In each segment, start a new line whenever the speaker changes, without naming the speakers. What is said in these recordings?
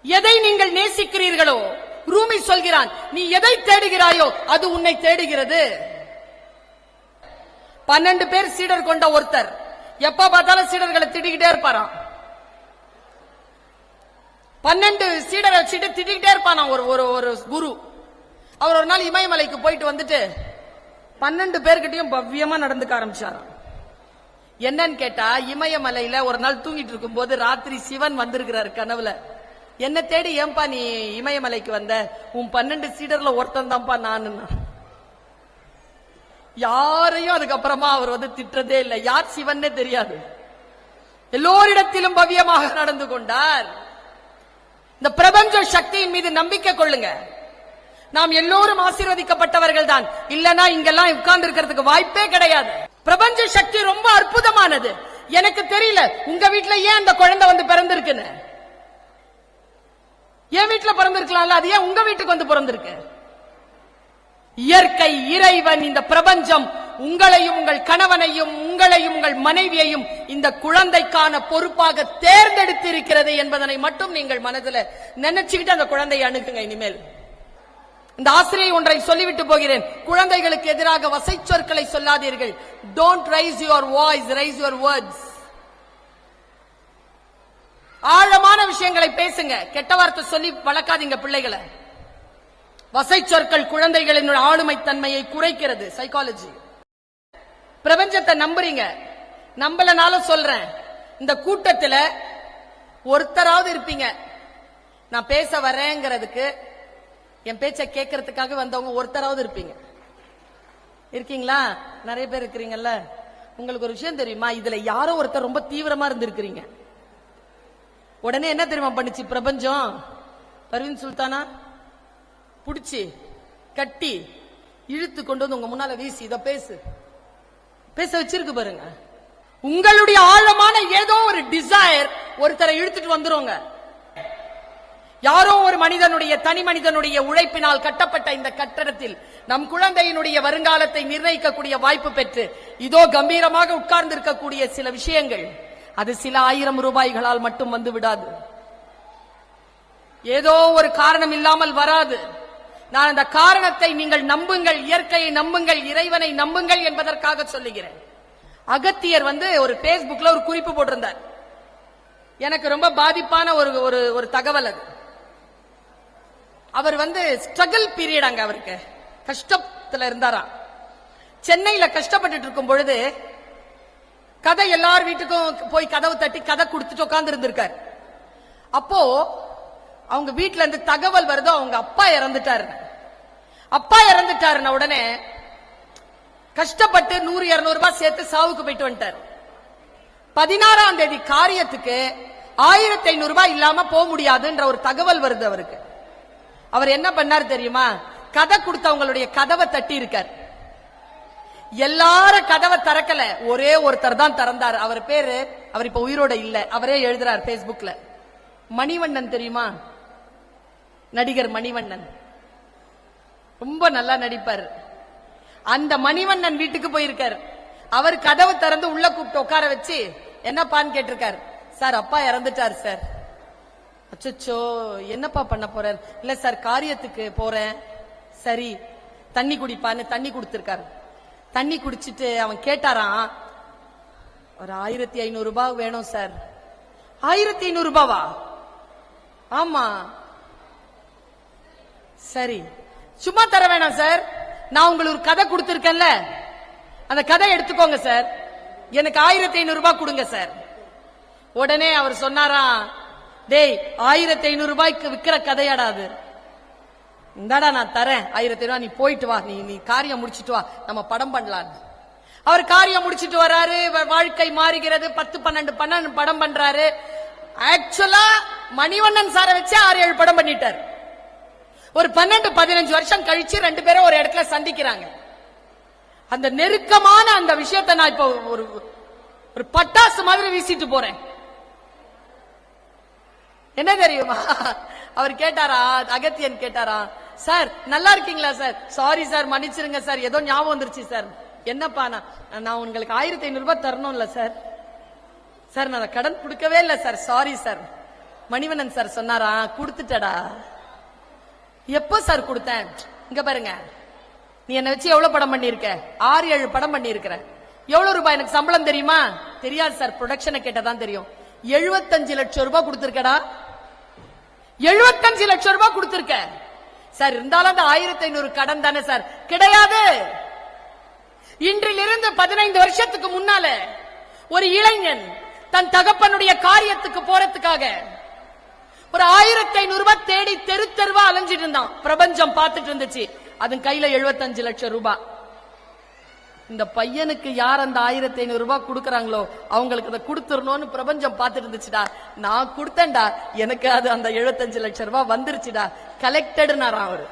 எதை நீங்கள் நேசிக்கிறீர்களோ, ரூமி சொல்கிறான், நீ எதை தேடுகிறாயோ அது உன்னை தேடுகிறது. 12 பேர் சீடர் கொண்ட ஒருத்தர் எப்ப பார்த்தாலும் சீடர்களை திட்டிக்கிட்டே இருப்பாராம். 12 சீடரை திட்டிக்கிட்டே இருப்பானா ஒரு குரு. அவர் ஒரு நாள் இமயமலைக்கு போயிட்டு வந்துட்டு 12 பேர்கிட்டையும் பவ்யமா நடந்துக்க ஆரம்பிச்சாராம். என்னன்னு கேட்டா, இமயமலையில ஒரு நாள் தூங்கிட்டு இருக்கும் போது ராத்திரி சிவன் வந்திருக்கிறாரு கனவுல. என்ன தேடி ஏன்பா நீ இமயமலைக்கு வந்த? உன் 12 சீடர்ல ஒருத்தன் தான்ப்பா நானு. யாரையும் அதுக்கப்புறமா அவர் திட்டதே இல்லை. யார் சிவன்னே தெரியாது. எல்லோரிடத்திலும் பவ்யமாக நடந்து கொண்டார். இந்த பிரபஞ்ச சக்தியின் மீது நம்பிக்கை கொள்ளுங்க. நாம் எல்லோரும் ஆசீர்வதிக்கப்பட்டவர்கள் தான். இல்லனா இங்கெல்லாம் உட்கார்ந்து இருக்கிறதுக்கு வாய்ப்பே கிடையாது. பிரபஞ்ச சக்தி ரொம்ப அற்புதமானது. எனக்கு தெரியல உங்க வீட்டுல ஏன் அந்த குழந்தை பிறந்திருக்குன்னு. என் வீட்டுல பிறந்திருக்கலாம்ல, அது ஏன் உங்க வீட்டுக்கு பிறந்திருக்கு? இயற்கை, இறைவன், இந்த பிரபஞ்சம் உங்களையும் உங்கள் கணவனையும் உங்களையும் உங்கள் மனைவியையும் இந்த குழந்தைக்கான பொறுப்பாக தேர்ந்தெடுத்திருக்கிறது என்பதனை மட்டும் நீங்கள் மனதில் நினைச்சுக்கிட்டு அந்த குழந்தையை அணுகுங்க. இனிமேல் இந்த ஆசிரியை ஒன்றை சொல்லிவிட்டு போகிறேன். குழந்தைகளுக்கு எதிராக வசை சொற்களை சொல்லாதீர்கள். Don't raise your voice, raise your words. ஆழமான விஷயங்களை பேசுங்க. கெட்ட வார்த்தை சொல்லி வளர்க்காதீங்க பிள்ளைகளை. வசை சொற்கள் குழந்தைகளின் ஆளுமை தன்மையை குறைக்கிறது. சைக்காலஜி. பிரபஞ்சத்தை நம்புறீங்க, நம்பலனாலும் சொல்றேன், இந்த கூட்டத்தில் ஒருத்தராவது இருப்பீங்க நான் பேச வரேங்கிறதுக்கு, என் பேச்சை கேட்கறதுக்காக வந்தவங்க ஒருத்தராவது இருப்பீங்க. இருக்கீங்களா? நிறைய பேர் இருக்கிறீங்கல்ல. உங்களுக்கு ஒரு விஷயம் தெரியுமா? இதுல யாரோ ஒருத்தர் ரொம்ப தீவிரமா இருந்திருக்கிறீங்க. உடனே என்ன தெரியுமா பண்ணுச்சு பிரபஞ்சம்? பர்வீன் சுல்தானா புடிச்சு கட்டி இழுத்து கொண்டு உங்க முன்னால வீசி இத பேச வச்சிருக்கு பாருங்க. உங்களுடைய ஆழமான ஏதோ ஒரு டிசைர் ஒருத்தரை இழுத்துட்டு வந்துருங்க. யாரோ ஒரு மனிதனுடைய, தனி மனிதனுடைய உழைப்பினால் கட்டப்பட்ட இந்த கட்டடத்தில் நம் குழந்தையினுடைய வருங்காலத்தை நிர்ணயிக்கக்கூடிய வாய்ப்பு பெற்று இதோ கம்பீரமாக உட்கார்ந்து இருக்கக்கூடிய சில விஷயங்கள், அது சில 1000 ரூபாய்களால் மட்டும் வந்து விடாது. ஏதோ ஒரு காரணம் இல்லாமல் வராது. நான் அந்த காரணத்தை நீங்கள் நம்புங்கள், இயற்கையை நம்புங்கள், இறைவனை நம்புங்கள் என்பதற்காக சொல்லுகிறேன். அகத்தியர் ஒரு பேஸ்புக்ல ஒரு குறிப்பு போட்டிருந்தார். எனக்கு ரொம்ப பாதிப்பான ஒரு தகவல் அது. அவர் ஸ்ட்ரகிள் பீரியட், அங்க அவருக்கு கஷ்டத்துல இருந்தாராம். சென்னையில கஷ்டப்பட்டு இருக்கும் பொழுது கதை எல்லார் வீட்டுக்கும் போய் கதவு தட்டி கதை கொடுத்துட்டு உட்கார்ந்து இருந்திருக்காரு. அப்போ அவங்க வீட்டுல இருந்து தகவல் வருதோ அவங்க அப்பா இறந்துட்டாரு. அப்பா இறந்துட்டாருன உடனே கஷ்டப்பட்டு 100-200 ரூபாய் சேர்த்து சாவுக்கு போயிட்டு வந்துட்டார். 16ஆம் தேதி காரியத்துக்கு 1500 ரூபாய் இல்லாம போக முடியாதுன்ற ஒரு தகவல் வருது அவருக்கு. அவர் என்ன பண்ணார் தெரியுமா? கதை கொடுத்தவங்களுடைய கதவை தட்டி இருக்கார். எல்லாரும் கதவை திறக்கல, ஒரே ஒருத்தர் தான் திறந்தார். அவர் பேரு, அவர் இப்ப உயிரோட இல்ல, அவரே எழுதுறார் பேஸ்புக்ல. மணிவண்ணன் தெரியுமா? நடிகர் மணிவண்ணன் ரொம்ப நல்லா நடிப்பார். அந்த மணிவண்ணன் வீட்டுக்கு போயிருக்கார். அவர் கதவு திறந்து உள்ள கூப்பிட்டு உட்கார வச்சு என்னப்பான்னு கேட்டிருக்கார். சார் அப்பா இறந்துட்டார் சார். அச்சோ என்னப்பா பண்ண போறார்? இல்ல சார் காரியத்துக்கு போறேன். சரி தண்ணி குடிப்பான்னு தண்ணி கொடுத்திருக்காரு. தண்ணி குடிச்சிட்டு அவன் கேட்டாராம், ஒரு 1500 ரூபாய் வேணும் சார். 1500 ரூபாவா? ஆமா. சரி சும்மா தர வேணாம் சார், நான் உங்களுக்கு ஒரு கதை கொடுத்திருக்கேன்ல, அந்த கதை எடுத்துக்கோங்க சார், எனக்கு 1500 ரூபாய் கொடுங்க சார். உடனே அவர் சொன்னாராம், டேய் 1500 ரூபாய்க்கு விக்கிற கதையாடாது, இந்தாடா நான் தரேன் 1500 ரூபாய், நீ போயிட்டு வா, நீ காரியம் முடிச்சிட்டு வா, நம்ம படம் பண்ணலாம். அவர் காரியம் முடிச்சிட்டு வராரு, வாழ்க்கை மாறுகிறது. 10-12 படம் பண்றாரு. ஆக்சுவலா மணிவண்ணன் சாரை வச்சு 6-7 படம் பண்ணிட்டார். ஒரு 12-15 வருஷம் கழிச்சு 2 பேரும் ஒரு இடத்துல சந்திக்கிறாங்க. அந்த நெருக்கமான அந்த விஷயத்தை நான் இப்ப ஒரு பட்டாசு மாதிரி வீசிட்டு போறேன். என்ன தெரியுமா? அவர் கேட்டாரா, அகத்தியன் கேட்டாரா, சார் நல்லா இருக்கீங்களா சார்? சாரி சார் மன்னிச்சிருங்க சார், ஏதோ ஞாபகம் வந்துருச்சு சார். என்னப்பா, நான் உங்களுக்கு 1500 ரூபாய் தரணும்ல சார். சார் நான் கடன் கொடுக்கவே இல்லை sir, sorry sir. Manivannan sir சொன்னாரா, கொடுத்துட்டடா. எப்போ சார் கொடுத்தேன்? இங்க பாருங்க, நீ என்ன வச்சு எவ்வளவு படம் பண்ணிருக்க? 6-7 படம் பண்ணிருக்கிற. எவ்வளவு ரூபாய் எனக்கு சம்பளம் தெரியுமா? தெரியாது சார், ப்ரொடக்ஷனை கேட்டதான் தெரியும். 75 லட்சம் ரூபாய் கொடுத்திருக்கடா. 75 லட்சம் ரூபாய் கொடுத்திருக்க சார். இருந்தாலும் அந்த 1500 கடன் தானே சார்? கிடையாது. இன்றிலிருந்து 15 வருஷத்துக்கு முன்னால ஒரு இளைஞன் தன் தகப்பனுடைய காரியத்துக்கு போறதுக்காக ஒரு 1500 ரூபாய் தேடி தெரு தெருவா அலைஞ்சிட்டு இருந்தான். பிரபஞ்சம் பார்த்துட்டு இருந்துச்சு. அதன் கையில 75 லட்சம் ரூபாய். இந்த பையனுக்கு யார் அந்த 1500 ரூபாய் கொடுக்கறாங்களோ அவங்களுக்கு அதை கொடுத்துடணும்னு பிரபஞ்சம் பார்த்துட்டு இருந்துச்சுடா. நான் கொடுத்தேன்டா, எனக்கு அது அந்த 75 லட்சம் ரூபாய் வந்துருச்சுடா. கலெக்டட்னாராம் அவரு.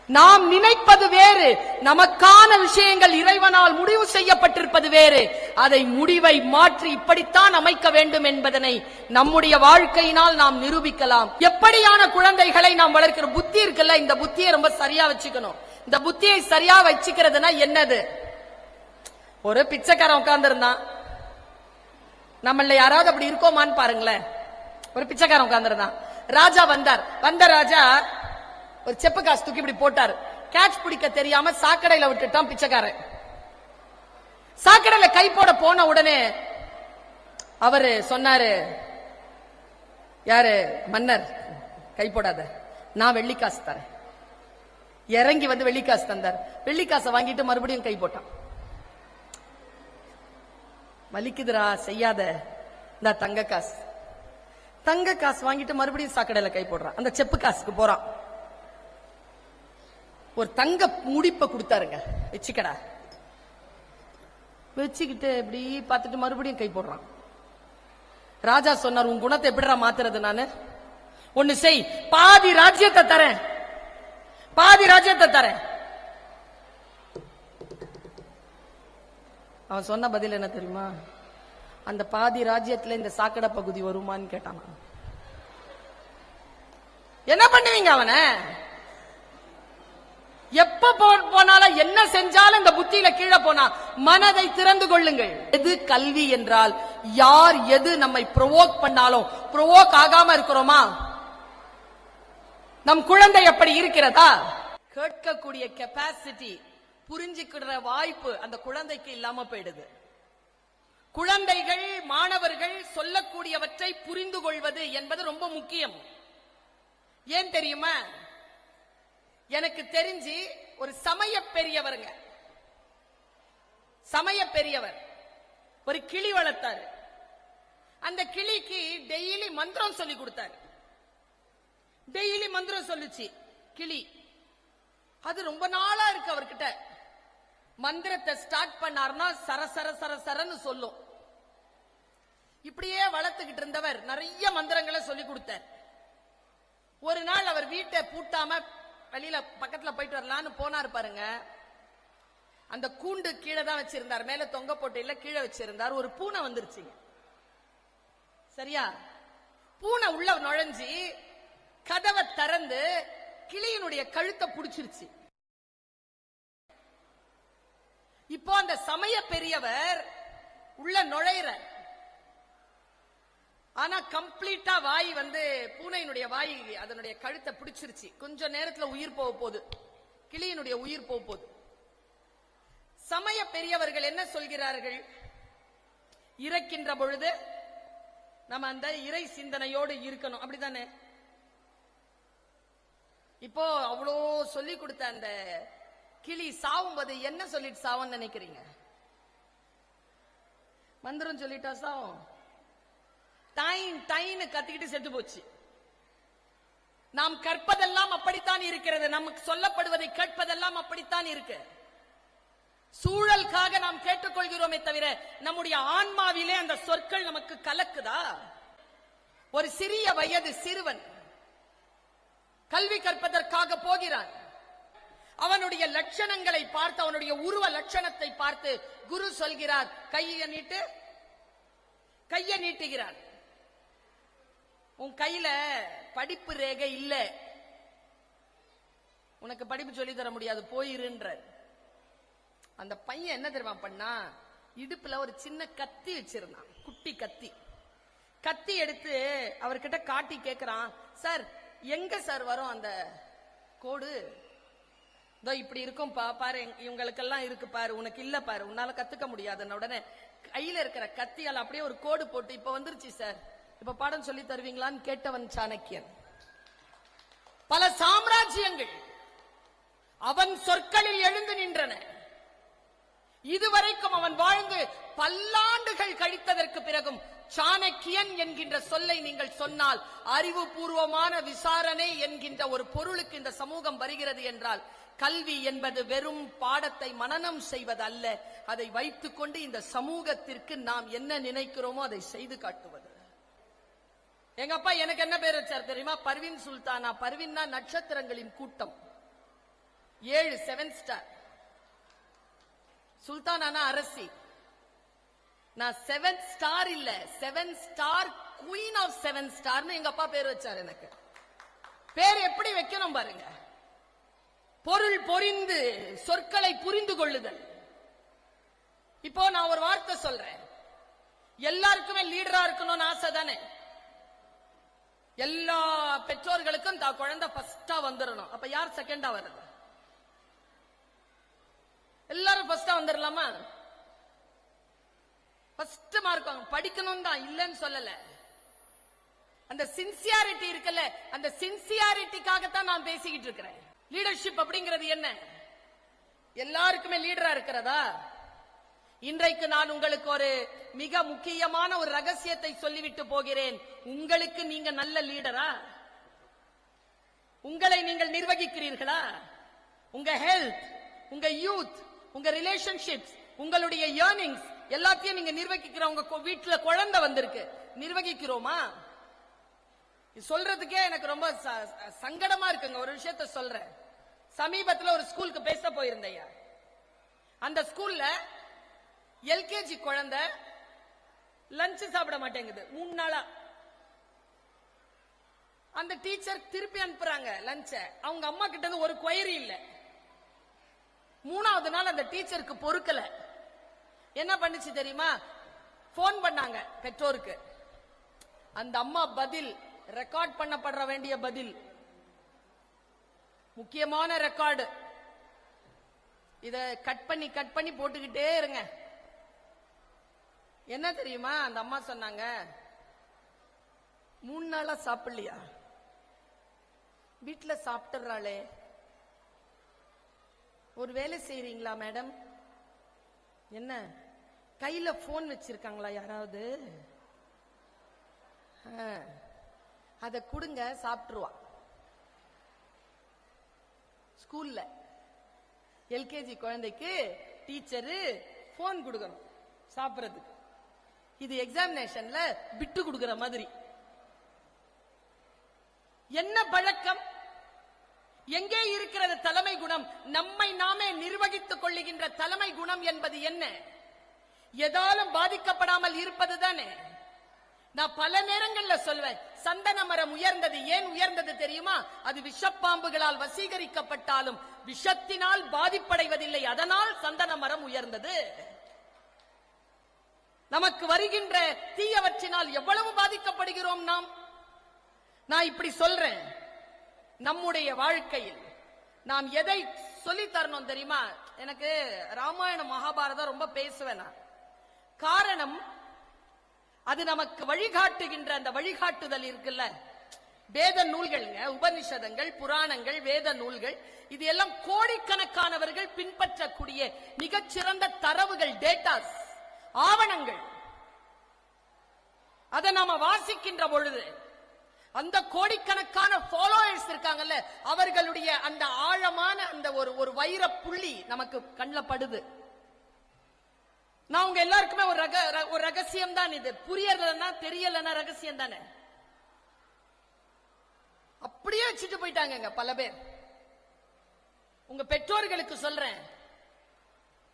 நாம் நினைப்பது வேறு, நமக்கான விஷயங்கள் இறைவனால் முடிவு செய்யப்பட்டிருப்பது வேறு. அதை முடிவை மாற்றி இப்படித்தான் அமைக்க வேண்டும் என்பதனை நம்முடைய வாழ்க்கையினால் நாம் நிரூபிக்கலாம். எப்படியான குழந்தைகளை நாம் வளர்க்கிற புத்தி இருக்குல்ல, இந்த புத்தியை ரொம்ப சரியா வச்சுக்கணும். இந்த புத்தியை சரியா வச்சுக்கிறதுனா என்னது? ஒரு பிச்சைக்காரன் உட்கார்ந்து இருந்தான். நம்மள யாராவது அப்படி இருக்கோமான்னு பாருங்களேன். ஒரு பிச்சைக்காரன் உட்கார்ந்து இருந்தான். ராஜா வந்தார். வந்த ராஜா ஒரு செப்பு காசு தூக்கி இப்படி போட்டார். கேட்ச் பிடிக்க தெரியாம சாக்கடையில விட்டுட்டான் பிச்சைக்காரன். சாக்கடையில கை போட போன உடனே அவரு சொன்னாரு, யாரு? மன்னர், கை போடாத, நான் வெள்ளிக்காசு தரேன். இறங்கி வந்து வெள்ளிக்காசு தந்தார். வெள்ளிக்காசை வாங்கிட்டு மறுபடியும் கை போட்டான். வலிக்குதுரா, செய்யாத, இந்த தங்க காசு. தங்க காசு வாங்கிட்டு மறுபடியும் சாக்கடையில கை போடுறான். அந்த செப்பு காசுக்கு போறான். ஒரு தங்க முடிப்ப கொடுத்தாருங்க, வச்சுக்கடா. வச்சுக்கிட்டு இப்படி பார்த்துட்டு மறுபடியும் கை போடுறான். ராஜா சொன்னார், உன் குணத்தை எப்படிடா மாத்துறது? நானு ஒண்ணு செய், பாதி ராஜ்யத்தை தரேன், பாதி ராஜ்யத்தை தரேன். அவன் சொன்ன பதில் என்ன தெரியுமா? அந்த பாதி ராஜ்யத்துல இந்த சாக்கடை பகுதி வருமான்னு கேட்டான். என்ன பண்ணுவீங்க அவனை? எப்ப போனாலும் என்ன செஞ்சாலும் இந்த புத்தியில கீழே போனா மனதை திறந்து கொள்ளுங்கள். எது கல்வி என்றால், யார் எது நம்மை ப்ரோவோக் பண்ணாலும் ப்ரோவோக் ஆகாம இருக்கிறோமா? நம் குழந்தை எப்படி இருக்கிறதா? கேட்கக்கூடிய கெப்பாசிட்டி, புரிஞ்சுக்கிற வாய்ப்பு அந்த குழந்தைக்கு இல்லாம போயிடுது. குழந்தைகள், மாணவர்கள் சொல்லக்கூடியவற்றை புரிந்து கொள்வது என்பது ரொம்ப முக்கியம். ஏன் தெரியுமா? எனக்கு தெரிஞ்சு ஒரு சமய பெரியவருங்க, சமய பெரியவர் ஒரு கிளி வளர்த்தாரு. அந்த கிளிக்கு டெய்லி மந்திரம் சொல்லி கொடுத்தாரு. டெய்லி மந்திரம் சொல்லுச்சு கிளி. அது ரொம்ப நாளா இருக்கு அவர்கிட்ட. மந்திரத்தை ஸ்டார்ட் பண்ணார்னா சரசர சரசரன்னு சொல்லும். இப்படியே வளர்த்துக்கிட்டு இருந்தவர் நிறைய மந்திரங்களை சொல்லி கொடுத்தார். ஒரு நாள் அவர் வீட்டை பூட்டாம வெளியில பக்கத்துல போயிட்டு வரலான்னு போனாரு பாருங்க. அந்த கூண்டு கீழே தான் வச்சிருந்தார், மேல தொங்க போட்டு இல்ல, கீழே வச்சிருந்தார். ஒரு பூனை வந்துருச்சுங்க. சரியா? பூனை உள்ள நுழைஞ்சி கதவை திறந்து கிளியினுடைய கழுத்தை புடிச்சிருச்சு. இப்போ அந்த சமய பெரியவர் உள்ள நுழையிற, ஆனா கம்ப்ளீட்டா வாய் வந்து பூனையினுடைய வாய் அதனுடைய கழுத்தை பிடிச்சிருச்சு. கொஞ்ச நேரத்துல உயிர் போக போகுது, கிளியினுடைய உயிர் போக போகுது. சமய பெரியவர்கள் என்ன சொல்கிறார்கள்? இறக்கின்ற பொழுது நம்ம அந்த இறை சிந்தனையோடு இருக்கணும், அப்படித்தானே? இப்போ அவ்வளோ சொல்லி கொடுத்த அந்த கிளி சாவும்போது என்ன சொல்லிட்டு சாவுன்னு நினைக்கிறீங்க? மந்திரம் சொல்லிட்டா சாவும்? டைன் டைன்னு கத்திக்கிட்டு செத்து போச்சு. நாம் கற்பதெல்லாம் அப்படித்தான் இருக்கிறது, நமக்கு சொல்லப்படுவதை கேட்பதெல்லாம் அப்படித்தான் இருக்கு. சூழலுக்காக நாம் கேட்டுக்கொள்கிறோமே தவிர நம்முடைய ஆன்மாவிலே அந்த சொற்கள் நமக்கு கலக்குதா? ஒரு சிறிய வயது சிறுவன் கல்வி கற்பதற்காக போகிறான். அவனுடைய லட்சணங்களை பார்த்து, அவனுடைய உருவ லட்சணத்தை பார்த்து குரு சொல்கிறார், கையை நீட்டு. கையை நீட்டுகிறான். உன் கையில படிப்பு ரேகை இல்ல, உனக்கு படிப்பு சொல்லி தர முடியாது, போயிருன்ற. அந்த பையன் என்ன தெரியுமா பண்ணா? இடுப்புல ஒரு சின்ன கத்தி வச்சிருந்தான், குட்டி கத்தி. கத்தி எடுத்து அவர்கிட்ட காட்டி கேக்குறான், சார் எங்க சார் வரும் அந்த கோடு? இதோ இப்படி இருக்கும் பாரு, இவங்களுக்கெல்லாம் இருக்கு பாரு, உனக்கு இல்ல பாரு, உன்னால கத்துக்க முடியாது. உடனே கையில இருக்கிற கத்தியால் அப்படியே ஒரு கோடு போட்டு, இப்ப வந்துருச்சு சார், இப்ப பாடம் சொல்லி தருவீங்களான்னு கேட்டவன் சாணக்கியன். பல சாம்ராஜ்யங்கள் அவன் சொற்களில் எழுந்து நின்றன. இதுவரைக்கும் அவன் வாழ்ந்து பல்லாண்டுகள் கழித்ததற்கு பிறகும் சாணக்கியன் என்கின்ற சொல்லை நீங்கள் சொன்னால் அறிவுபூர்வமான விசாரணை என்கின்ற ஒரு பொருளுக்கு இந்த சமூகம் வருகிறது என்றால், கல்வி என்பது வெறும் பாடத்தை மனனம் செய்வது அல்ல, அதை வைத்துக் கொண்டு இந்த சமூகத்திற்கு நாம் என்ன நினைக்கிறோமோ அதை செய்து காட்டுவது. எங்க அப்பா எனக்கு என்ன பேர் வச்சார் தெரியுமா? பர்வீன் சுல்தானா. பர்வீன்னா நட்சத்திரங்களின் கூட்டம், 7 7 ஸ்டார். சுல்தானா அரசி. நான் 7 ஸ்டார் இல்ல, 7 ஸ்டார் குயின் ஆஃப் 7 ஸ்டார்னு எங்க அப்பா பேர் வச்சார் எனக்கு. பேர் எப்படி வைக்கணும் பாருங்க. பொருள் பொரிந்து சொற்களை புரிந்து கொள்ளுதல். இப்போ நான் ஒரு வார்த்தை சொல்றேன், எல்லாருக்குமே லீடரா இருக்கணும்னு ஆசை தானே? எல்லா பெற்றோர்களுக்கும் தான் குழந்தை ஃபர்ஸ்டா வந்துடணும். அப்ப யார் செகண்டா வருது? எல்லாரும் ஃபர்ஸ்டா வந்துடலாமா? ஃபர்ஸ்ட் மார்க் வாங்க, படிக்கணும் தான், இல்லன்னு சொல்லல. அந்த சின்சியாரிட்டி இருக்குல்ல, அந்த சின்சியாரிட்டிக்காகத்தான் நான் பேசிக்கிட்டு இருக்கிறேன். லீடர்ஷிப் அப்படிங்கிறது என்ன? எல்லாருக்குமே லீடரா இருக்கிறதா? இன்றைக்கு நான் உங்களுக்கு ஒரு மிக முக்கியமான ஒரு ரகசியத்தை சொல்லிவிட்டு போகிறேன். உங்களுக்கு நீங்க நல்ல லீடரா? உங்களை நீங்கள் நிர்வகிக்கிறீர்களா? உங்க ஹெல்த், உங்க யூத், உங்க ரிலேஷன்ஷிப்ஸ், உங்களுடைய ஏர்னிங்ஸ் எல்லாத்தையும் நீங்க நிர்வகிக்கிற. உங்க வீட்டுல குழந்தை வந்திருக்கு, நிர்வகிக்கிறோமா? சொல்றதுக்கே எனக்கு ரொம்ப சங்கடமா இருக்குங்க. ஒரு விஷயத்த சொல்றேன். சமீபத்தில் ஒரு ஸ்கூலுக்கு பேச போயிருந்தையா. அந்த ஸ்கூல்ல எல்கேஜி குழந்தை லஞ்ச் சாப்பிட மாட்டேங்குது 3 நாளா. அந்த டீச்சர் திருப்பி அனுப்புறாங்க லஞ்ச. அவங்க அம்மா கிட்ட இருந்து ஒரு குயரி இல்ல. 3வது நாள் அந்த டீச்சருக்கு பொறுக்கல. என்ன பண்ணுச்சு தெரியுமா? போன் பண்ணாங்க பெற்றோருக்கு. அந்த அம்மா பதில், ரெக்கார்ட் பண்ணப்பட வேண்டிய பதில், முக்கியமான ரெக்கார்டு. இத கட் பண்ணி போட்டுக்கிட்டே இருங்க. என்ன தெரியுமா அந்த அம்மா சொன்னாங்க? 3 நாளா சாப்பிடலையா? வீட்டுல சாப்பிட்டுறாளே. ஒரு வேலை செய்றீங்களா மேடம்? என்ன கையில போன் வச்சிருக்காங்களா யாராவது? அத கொடுங்க, சாப்பிட்டுருவா. ஸ்கூல்ல எல்கேஜி குழந்தைக்கு டீச்சரு போன் கொடுக்கணும் சாப்பிடுறதுக்கு. இது எக்ஸாமினேஷன்ல விட்டு கொடுக்கிற மாதிரி. என்ன பழக்கம்? எங்கே இருக்கிறது தலைமை குணம்? நம்மை நாமே நிர்வகித்துக் கொள்ளுகின்ற தலைமை குணம் என்பது என்ன? எதாலும் பாதிக்கப்படாமல் இருப்பது தானே. நான் பல நேரங்களில் சொல்வேன், சந்தன மரம் உயர்ந்தது. ஏன் உயர்ந்தது தெரியுமா? அது விஷப்பாம்புகளால் வசீகரிக்கப்பட்டாலும் விஷத்தினால் பாதிப்படைவதில்லை. அதனால் சந்தன மரம் உயர்ந்தது. நமக்கு வருகின்ற தீயவற்றினால் எவ்வளவு பாதிக்கப்படுகிறோம் நாம். நான் இப்படி சொல்றேன், நம்முடைய வாழ்க்கையில் நாம் எதை சொல்லி தரணும் தெரியுமா? எனக்கு ராமாயணம் மகாபாரதம் ரொம்ப பேசுவேன் நான். காரணம், அது நமக்கு வழிகாட்டுகின்ற அந்த வழிகாட்டுதல் இருக்குல்ல. வேத நூல்கள்ங்க, உபனிஷதங்கள், புராணங்கள், வேத நூல்கள், இது எல்லாம் கோடிக்கணக்கானவர்கள் பின்பற்றக்கூடிய மிகச்சிறந்த தரவுகள், டேட்டாஸ், ஆவணங்கள். அதை நாம வாசிக்கின்ற பொழுது அந்த கோடிக்கணக்கான ஃபாலோவர்ஸ் இருக்காங்கல்ல, அவர்களுடைய அந்த ஆழமான அந்த ஒரு வைர புள்ளி நமக்கு கண்ணில் படுது. நான் உங்க எல்லாருக்குமே ஒரு ரகசியம் தான் இது. புரியலன்னா தெரியலன்னா ரகசியம் தானே. அப்படியே வச்சுட்டு போயிட்டாங்க பல பேர். உங்க பெற்றோர்களுக்கு சொல்றேன்,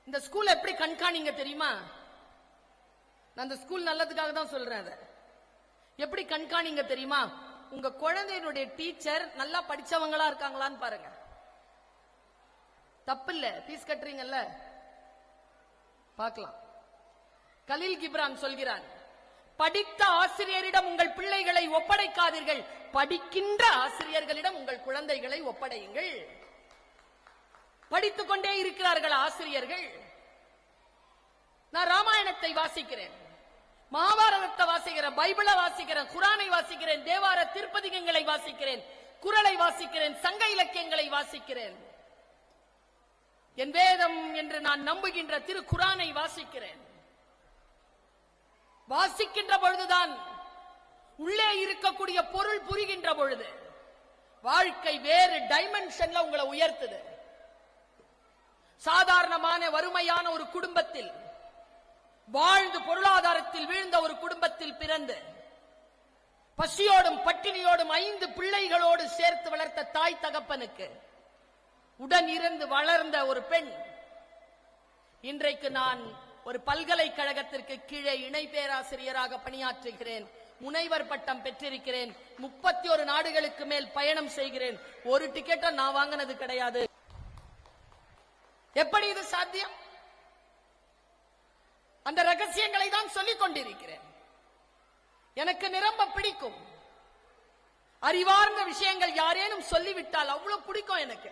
இந்த ஸ்கூல் எப்படி கண்காணிங்க தெரியுமா? நான் அந்த ஸ்கூல் நல்லதுக்காக தான் சொல்றேன். அதை எப்படி கண்காணிங்க தெரியுமா? உங்க குழந்தையினுடைய டீச்சர் நல்லா படிச்சவங்களா இருக்காங்களான்னு பாருங்க. தப்பு இல்ல, ஃபீஸ் கட்டுறீங்கல்ல, பார்க்கலாம். கலீல் கிப்ரான் சொல்கிறான், படித்த ஆசிரியரிடம் உங்கள் பிள்ளைகளை ஒப்படைக்காதீர்கள், படிக்கின்ற ஆசிரியர்களிடம் உங்கள் குழந்தைகளை ஒப்படையுங்கள். படித்துக் கொண்டே இருக்கிறார்கள் ஆசிரியர்கள். நான் ராமாயணத்தை வாசிக்கிறேன், மகாபாரதத்தை வாசிக்கிறேன், பைபிளை வாசிக்கிறேன், குரானை வாசிக்கிறேன், தேவார திருப்பதிகங்களை வாசிக்கிறேன், குறளை வாசிக்கிறேன், சங்க இலக்கியங்களை வாசிக்கிறேன், என் வேதம் என்று நான் நம்புகின்ற திருக்குரானை வாசிக்கிறேன். வாசிக்கின்ற பொழுதுதான் உள்ளே இருக்கக்கூடிய பொருள் புரிகின்ற பொழுது வாழ்க்கை வேறு டைமென்ஷன்ல உங்களை உயர்த்துது. சாதாரணமான வறுமையான ஒரு குடும்பத்தில் வாழ்ந்து பொருளாதாரத்தில் வீழ்ந்த ஒரு குடும்பத்தில் பிறந்து பசியோடும் பட்டினியோடும் 5 பிள்ளைகளோடு சேர்த்து வளர்த்த தாய் தகப்பனுக்கு உடன் இருந்து வளர்ந்த ஒரு பெண் இன்றைக்கு நான் ஒரு பல்கலைக்கழகத்திற்கு கீழே இணை பேராசிரியராக பணியாற்றுகிறேன், முனைவர் பட்டம் பெற்றிருக்கிறேன், 31 நாடுகளுக்கு மேல் பயணம் செய்கிறேன். ஒரு டிக்கெட்டை நான் வாங்கினது கிடையாது. எப்படி இது சாத்தியம்? அந்த ரகசியங்களை தான் சொல்லிக் கொண்டிருக்கிறேன். எனக்கு நிரம்ப பிடிக்கும். அறிவார்ந்த விஷயங்கள் யாரேனும் சொல்லிவிட்டால் அவ்வளவு பிடிக்கும் எனக்கு.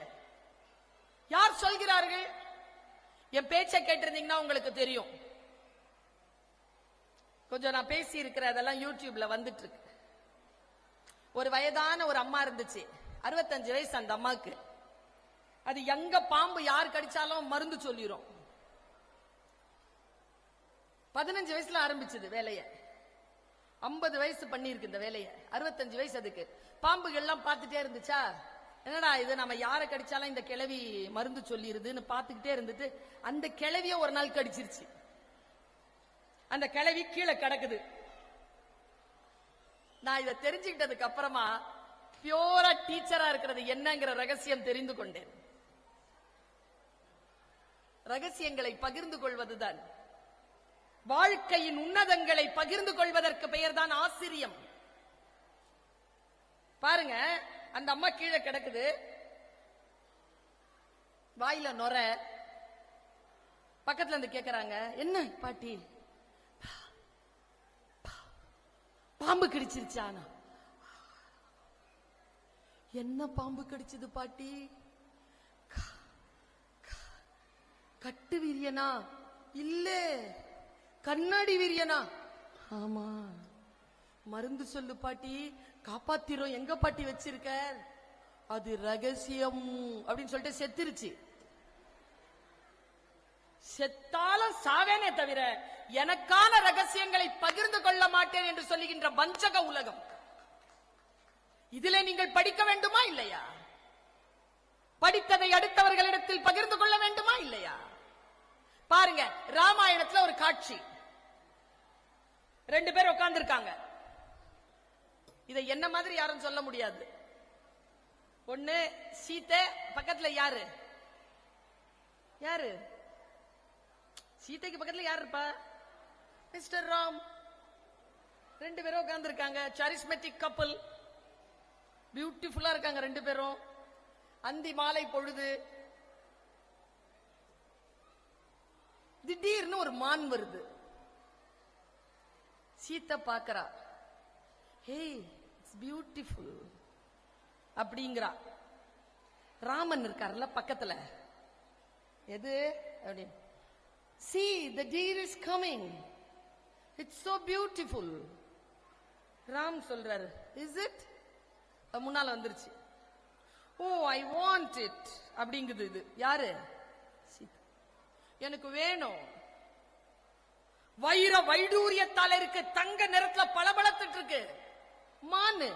யார் சொல்கிறார்கள்? என் பேச்சை கேட்டிருந்தீங்கன்னா உங்களுக்கு தெரியும். கொஞ்சம் நான் பேசி இருக்கிற அதெல்லாம் யூடியூப்ல வந்துட்டு இருக்கு. ஒரு வயதான ஒரு அம்மா இருந்துச்சு, 65 வயசு அந்த அம்மாக்கு. அது எங்க பாம்பு யார் கடிச்சாலும் மருந்து சொல்லிரும். 15 வயசுல ஆரம்பிச்சது வேலைய, 50 வயசு பண்ணி இருக்கு இந்த வேலைய, 65 வயசு. அதுக்கு பாம்புகள் எல்லாம் பார்த்துட்டே இருந்துச்சா, என்னடா இது நம்ம யாரை கடிச்சாலும் இந்த கிழவி மருந்து சொல்லிருதுன்னு பார்த்துக்கிட்டே இருந்துட்டு அந்த கிழவிய ஒரு நாள் கடிச்சிருச்சு. அந்த கிழவி கீழே கிடக்குது. நான் இதை தெரிஞ்சுக்கிட்டதுக்கு அப்புறமா பியூரா டீச்சரா இருக்கிறது என்னங்கிற ரகசியம் தெரிந்து கொண்டேன். ரகசியங்களை பகிர்ந்து கொள்வதுதான் வாழ்க்கையின் உன்னதங்களை பகிர்ந்து கொள்வதற்கு பெயர் தான் ஆசிரியம். பாருங்க, அந்த அம்மா கீழே கிடக்குது, வாயில நொர. பக்கத்துல இருந்து கேக்குறாங்க, என்ன பாட்டி பாம்பு கடிச்சிருச்சானா? என்ன பாம்பு கடிச்சது பாட்டி? கட்டு வீரியனா? இல்ல, கண்ணாடி வீரியனா? ஆமா. மருந்து சொல்லு பாட்டி, காப்பாத்திரும். எங்க பாட்டி வச்சிருக்க? அது ரகசியம் அப்படின்னு சொல்லிட்டு செத்துருச்சு. செத்தாலும் சாவேனே தவிர எனக்கான ரகசியங்களை பகிர்ந்து கொள்ள மாட்டேன் என்று சொல்லுகின்ற வஞ்சக உலகம். இதிலே நீங்கள் படிக்க வேண்டுமா இல்லையா? படித்ததை அடுத்தவர்களிடத்தில் பகிர்ந்து கொள்ள வேண்டுமா இல்லையா? பாருங்க, ராமாயணத்துல ஒரு காட்சி. 2 பேர் உட்கார்ந்து இருக்காங்க. இதை என்ன மாதிரி யாரும் சொல்ல முடியாது. ஒண்ணு சீதை, பக்கத்துல யாரு யாரு சீதைக்கு பக்கத்துல யாரு இருப்பா? மிஸ்டர் ராம். 2 பேரும் உட்கார்ந்து இருக்காங்க. சாரிஸ்மெட்டிக் கப்பல், பியூட்டிஃபுல்லா இருக்காங்க 2 பேரும். அந்தி மாலை பொழுது. திடீர்னு ஒரு மான் வருது. சீத்தை பாக்குறா, ஹே இட்ஸ் பியூட்டிஃபுல் அப்படிங்கிறா. ராமன் இருக்கார்ல பக்கத்துல, எது அப்படின்னு, see the deer is coming, it's so beautiful. Ram சொல்றாரு, is it? முன்னால வந்துருச்சு. oh I want it அப்படிங்குது. இது யாரு? சீதா. எனக்கு வேணும். வைர வைடூரியத்தால இருக்கு, தங்க நிறத்துல பளபளத்துட்டு இருக்கு. மானு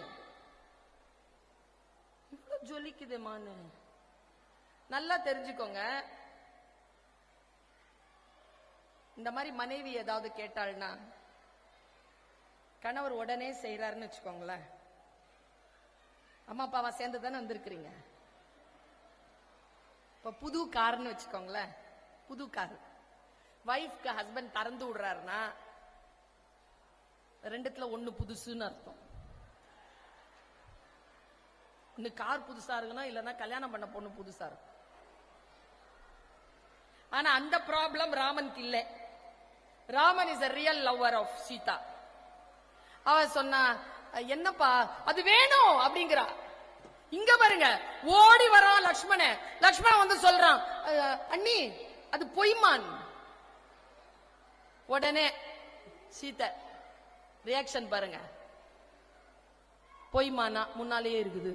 இவ்வளவு ஜொலிக்குது. மானு நல்லா தெரிஞ்சுக்கோங்க. இந்த மாதிரி மனைவி ஏதாவது கேட்டாள்னா கணவர் உடனே செய்யறாருன்னு வச்சுக்கோங்களேன். அம்மா அப்பாவா சேர்ந்து தானே வந்திருக்கிறீங்க. இப்ப புது கார்னு வச்சுக்கோங்களேன். புது கார் வைஃப்க்கு ஹஸ்பண்ட் திறந்து விடுறாருன்னா 2த்துல 1 புதுசுன்னு அர்த்தம். இன்னும் கார் புதுசா இருக்கணும், இல்லன்னா கல்யாணம் பண்ண பொண்ணு புதுசா இருக்கும். ஆனா அந்த ப்ராப்ளம் ராமனுக்கு இல்லை. Raman is a real lover of Sita. அவ சொன்னா, என்னப்பா அது வேணும் அப்படிங்கிறா. இங்க பாருங்க, ஓடி வரான் லக்ஷ்மணன். லக்ஷ்மணன் வந்து சொல்றான், அண்ணி அது பொய்மான். உடனே சீதை ரியாக்ஷன் பாருங்க, பொய்மானா முன்னாலேயே இருக்குது.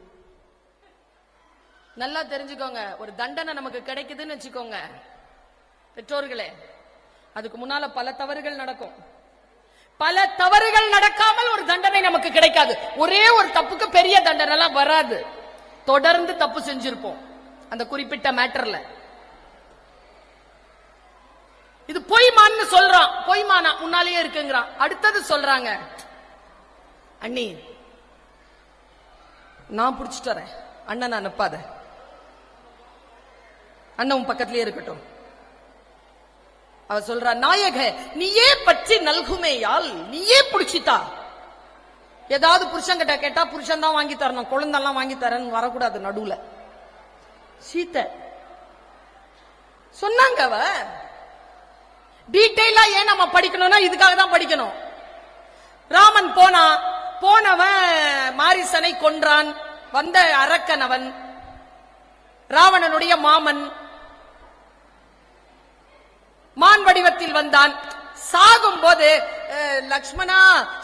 நல்லா தெரிஞ்சுக்கோங்க, ஒரு தண்டனை நமக்கு கிடைக்குதுன்னு வச்சுக்கோங்க பெற்றோர்களே, அதுக்கு முன்னால பல தவறுகள் நடக்கும். பல தவறுகள் நடக்காமல் ஒரு தண்டனை நமக்கு கிடைக்காது. ஒரே ஒரு தப்புக்கு பெரிய தண்டனை எல்லாம் வராது. தொடர்ந்து தப்பு செஞ்சிருப்போம் அந்த குறிப்பிட்ட மேட்டர்ல. இது பொய்மான்னு சொல்றான், பொய்மானா முன்னாலேயே இருக்குங்கிறான். அடுத்தது சொல்றாங்க, அண்ணி நான் புடிச்சிட்டு வரேன், அண்ணன் அனுப்பாத, அண்ணன் பக்கத்திலேயே இருக்கட்டும். அவ சொல்றா, நாயக நீயே பற்றி நல்குமேயால் நீயே புடிச்சிட்டா. ஏதாவது புருஷன் கிட்ட கேட்டா புருஷன் தான் வாங்கி தரணும், குழந்தெல்லாம் வாங்கி தரேன்னு வரக்கூடாது நடுவுல. சீதை சொன்னாங்க. அவ டீடைலா ஏன் நம்ம படிக்கணும்னா இதுக்காக தான் படிக்கணும். ராமன் போனவன் மாரிசனை கொன்றான். வந்த அரக்கனவன் ராவணனுடைய மாமன், மான் வடிவத்தில் வந்தான். சாகும் போது லக்ஷ்மணா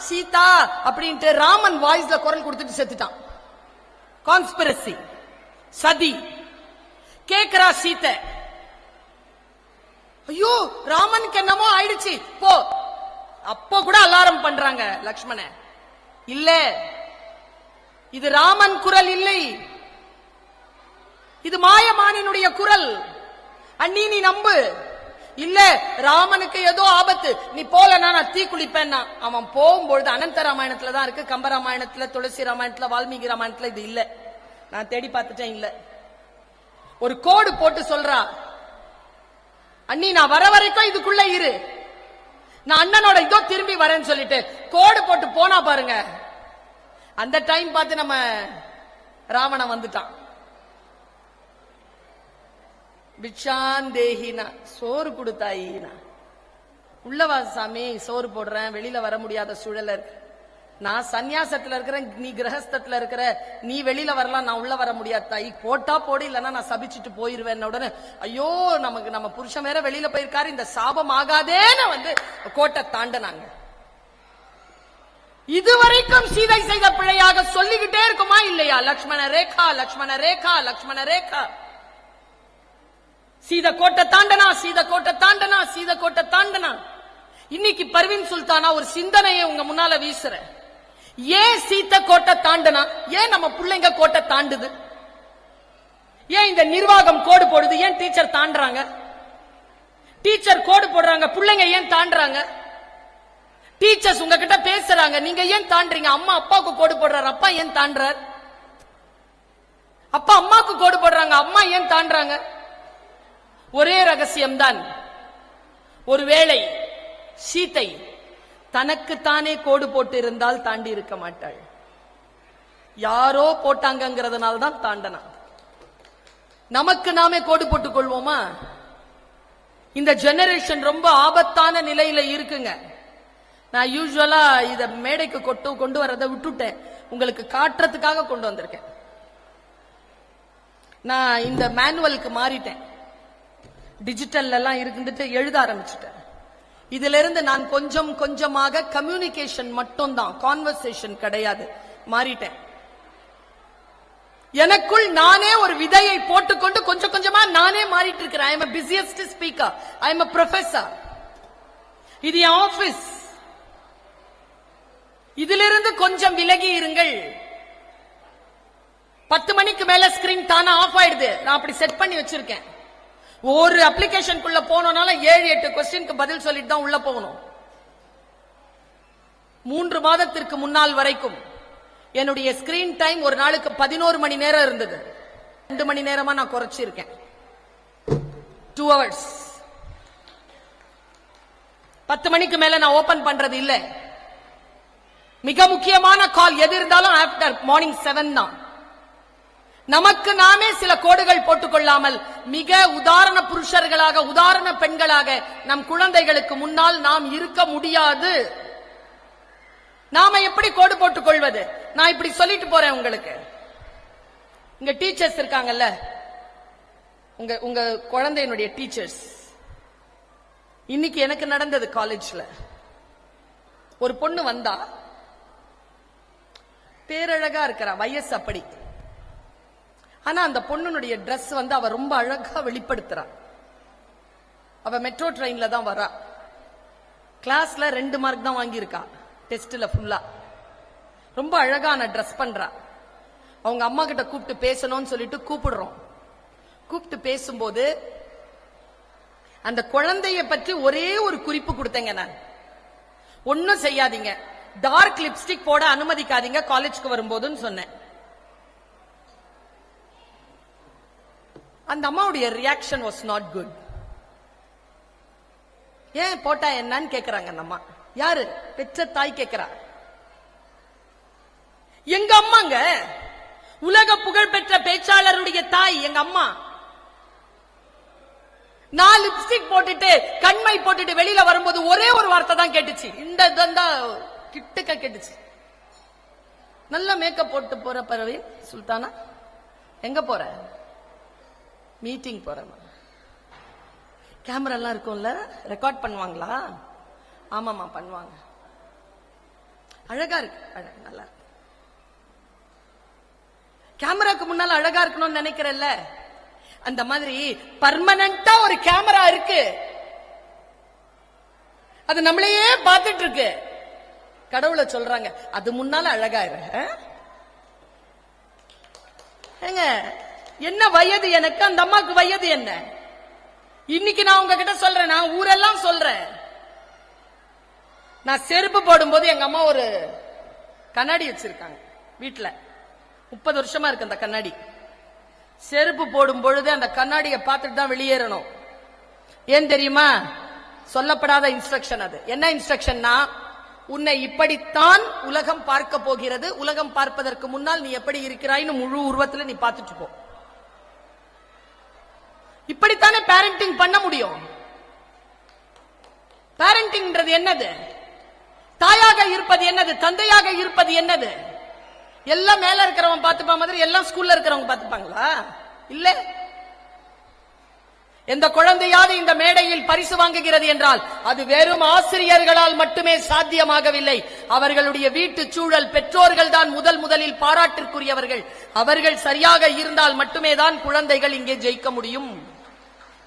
சீதா அப்படின்ட்டு ராமன் வாய்ஸ்ல குரல் கொடுத்துட்டு செத்துட்டான். கான்ஸ்பிரசி, சதி. கேக்குறா சீதை, ஐயோ ராமனுக்கு என்னமோ ஆயிடுச்சு போ. அப்போ கூட அலாரம் பண்றாங்க லக்ஷ்மணன், இல்ல இது ராமன் குரல் இல்லை, இது மாயமானினுடைய குரல். அண்ணி நீ நம்பு. இல்ல ராமனுக்கு ஏதோ ஆபத்து, நீ போலனா நான் தீ குளிப்பேன்னா. அவன் போகும்பொழுது அனந்த ராமாயணத்துல தான் இருக்கு, கம்ப ராமாயணத்துல, துளசி ராமாயணத்துல, வால்மீகி ராமாயணத்துல இது இல்ல. நான் தேடி பார்த்துட்டேன், இல்ல. ஒரு கோடு போட்டு சொல்றா, அண்ணி நான் வர வரைக்கும் இதுக்குள்ள இரு, நான் அண்ணனோட இதோ திரும்பி வரேன்னு சொல்லிட்டு கோடு போட்டு போனா பாருங்க. அந்த டைம் பார்த்து நம்ம ராவணன் வந்துட்டான். பிக்ஷாந்தேகினா சோறு கொடுத்தாயினா, உள்ளவா சாமி சோறு போடுறேன், வெளியில வர முடியாத சூழல் இருக்கு, நான் சன்னியாசத்துல இருக்கிறேன், நீ கிரகஸ்தத்துல இருக்கிற, நீ வெளியில வரலாம், நான் உள்ள வர முடியாது தாய், போட்டா போடு, இல்லன்னா நான் சபிச்சுட்டு போயிருவேன். உடனே ஐயோ நமக்கு நம்ம புருஷன் வேற வெளியில போயிருக்காரு, இந்த சாபம் ஆகாதேன்னு வந்து கோட்டை தாண்டனாங்க. இதுவரைக்கும் சீதை செய்த பிழையாக சொல்லிக்கிட்டே இருக்குமா இல்லையா? லக்ஷ்மண ரேகா, லக்ஷ்மண ரேகா, லக்ஷ்மண ரேகா. சீத கோட்டை தாண்டனா, சீத கோட்டை தாண்டனா, சீத கோட்டை தாண்டனா. இன்னைக்கு பர்வீன் சுல்தானா ஒரு சிந்தனையை உங்க முன்னால வீசுற. ஏன் சீத்த கோட்டை தாண்டனா? ஏன் நம்ம பிள்ளைங்க கோட்டை தாண்டுது? ஏன் இந்த நிர்வாகம் கோடு போடுது? ஏன் டீச்சர் தாண்டாங்க? டீச்சர் கோடு போடுறாங்க, பிள்ளைங்க ஏன் தாண்டாங்க? டீச்சர்ஸ் உங்ககிட்ட பேசுறாங்க, நீங்க ஏன் தாண்டீங்க? அம்மா அப்பாவுக்கு கோடு போடுறாரு, அப்பா ஏன் தாண்டார்? அப்பா அம்மாவுக்கு கோடு போடுறாங்க, அம்மா ஏன் தாண்டாங்க? ஒரே ரகசியம்தான். ஒருவேளை சீதை தனக்குத்தானே கோடு போட்டு இருந்தால் தாண்டி இருக்க மாட்டாள். யாரோ போட்டாங்கிறதுனால தான் தாண்டனா. நமக்கு நாமே கோடு போட்டுக் கொள்வோமா? இந்த ஜெனரேஷன் ரொம்ப ஆபத்தான நிலையில இருக்குங்க. நான் யூசுவலா இத மேடைக்கு கொண்டு வரதை விட்டுட்டேன், உங்களுக்கு காட்டுறதுக்காக கொண்டு வந்திருக்கேன். நான் இந்த மேனுவலுக்கு மாறிட்டேன், டிஜிட்டல் எல்லாம் இருந்துட்டு எழுத ஆரம்பிச்சுட்டேன். இதுல இருந்து நான் கொஞ்சம் கொஞ்சமாக கம்யூனிகேஷன் மட்டும் தான், கான்வர்சேஷன் கிடையாது, மாறிட்டேன். எனக்குள் நானே ஒரு விதையை போட்டுக்கொண்டு கொஞ்சம் கொஞ்சமா நானே மாறிட்டு இருக்கிறேன். I am a busiest speaker, I am a professor. இது என் ஆபீஸ். இதிலிருந்து கொஞ்சம் விலகி இருங்கள். 10 மணிக்கு மேல ஸ்கிரீன் தானா ஆஃப் ஆயிடுது, நான் அப்படி செட் பண்ணி வச்சிருக்கேன். ஒரு அப்ளிகேஷனுக்குள்ள போனோம்னால 7-8 கொஸ்டினுக்கு பதில் சொல்லிட்டு தான் உள்ள போகணும். 3 மாதத்திற்கு முன்னால் வரைக்கும் என்னுடைய ஸ்கிரீன் டைம் ஒரு நாளுக்கு 11 மணி நேரம் இருந்தது. 2 மணி நேரமா நான் குறைச்சிருக்கேன், 2 hours. 10 மணிக்கு மேல நான் ஓபன் பண்றது இல்ல. மிக முக்கியமான கால் எது இருந்தாலும் ஆஃப்டர் மார்னிங் 7 தான். நமக்கு நாமே சில கோடுகள் போட்டுக்கொள்ளாமல் மிக உதாரண புருஷர்களாக, உதாரண பெண்களாக நம் குழந்தைகளுக்கு முன்னால் நாம் இருக்க முடியாது. நாம எப்படி கோடு போட்டுக் கொள்வது? நான் இப்படி சொல்லிட்டு போறேன் உங்களுக்கு. இங்க டீச்சர்ஸ் இருக்காங்கல்ல, உங்க உங்க குழந்தையினுடைய டீச்சர்ஸ். இன்னைக்கு எனக்கு நடந்தது காலேஜ்ல. ஒரு பொண்ணு வந்தா, பேரழகா இருக்கிறா, வயசு அப்படி. ஆனா அந்த பொண்ணுடைய Dress வந்து அவ ரொம்ப அழகா வெளிப்படுத்துறா. அவ மெட்ரோ ட்ரெயின்ல தான் வரா. கிளாஸ்ல 2 மார்க் தான் வாங்கியிருக்கா டெஸ்ட்ல ஃபுல்லா. ரொம்ப அழகான Dress பண்றா. அவங்க அம்மா கிட்ட கூப்பிட்டு பேசணும்னு சொல்லிட்டு கூப்பிடுறோம். கூப்பிட்டு பேசும்போது அந்த குழந்தைய பற்றி ஒரே ஒரு குறிப்பு கொடுத்தேங்க. நான் ஒன்னும் செய்யாதீங்க, டார்க் லிப்ஸ்டிக் போட அனுமதிக்காதீங்க காலேஜ்க்கு வரும்போதுன்னு சொன்னேன். அந்த அம்மாவுடைய ரியாக்ஷன் வாஸ் நாட் குட். ஏன் போட்டா என்னன்னு கேக்குறாங்க அந்த அம்மா. யாரு? பெற்ற தாய் கேக்குறா. எங்க அம்மாங்க, உலக புகழ் பெற்ற பேச்சாளருடைய தாய் எங்க அம்மா. நான் லிப்ஸ்டிக் போட்டுட்டு கண்மை போட்டுட்டு வெளியில வரும்போது ஒரே ஒரு வார்த்தை தான் கேட்டுச்சு. இந்த கிட்டக்க கேட்டுச்சு. நல்ல மேக்கப் போட்டு போற பரவீன் சுல்தானா, எங்க போற? மீட்டிங் போற. கேமரா எல்லாம் இருக்கும்ல, ரெக்கார்ட் பண்ணுவாங்களா? ஆமாமா பண்ணுவாங்க. அழகா இருக்கு, அழகா நல்லா இருக்கு. கேமராக்கு முன்னால அழகா இருக்கணும்னு நினைக்கிறல்ல, அந்த மாதிரி பர்மனண்டா ஒரு கேமரா இருக்கு, அது நம்மளையே பார்த்துட்டு இருக்கு. கடவுளை சொல்றாங்க, அது முன்னால அழகா இரு. என்ன வயது எனக்கு, அந்த அம்மாக்கு வயது என்ன? இன்னைக்கு நான் உங்ககிட்ட சொல்றேன், நான் ஊரெல்லாம் சொல்றேன். நான் செருப்பு போடும்போது எங்க அம்மா ஒரு கண்ணாடி வச்சிருக்காங்க வீட்டுல. 30 வருஷமா இருக்கு அந்த கண்ணாடி. செருப்பு போடும் பொழுது அந்த கண்ணாடியை பார்த்துட்டு தான் வெளியேறணும். ஏன் தெரியுமா? சொல்லப்படாத இன்ஸ்ட்ரக்ஷன் அது. என்ன இன்ஸ்ட்ரக்ஷன்னா, உன்னை இப்படித்தான் உலகம் பார்க்க போகிறது, உலகம் பார்ப்பதற்கு முன்னால் நீ எப்படி இருக்கிறாய்னு முழு உருவத்தில் நீ பார்த்துட்டு போ. இப்படித்தானே பேரண்டிங் பண்ண முடியும். பேரண்டிங்ன்றது என்னது? தாயாக இருப்பது என்னது? தந்தையாக இருப்பது என்னது? எல்லாம் மேல இருக்கிறவங்க பார்த்துப்பா மாதிரி எல்லாம் ஸ்கூல்ல இருக்கிறவங்க பார்த்துப்பாங்களா? இல்ல. எந்த குழந்தையாவது இந்த மேடையில் பரிசு வாங்குகிறது என்றால் அது வெறும் ஆசிரியர்களால் மட்டுமே சாத்தியமாகவில்லை. அவர்களுடைய வீட்டு சூழல், பெற்றோர்கள் தான் முதலில் பாராட்டிற்குரியவர்கள். அவர்கள் சரியாக இருந்தால் மட்டுமே தான் குழந்தைகள் இங்கே ஜெயிக்க முடியும்.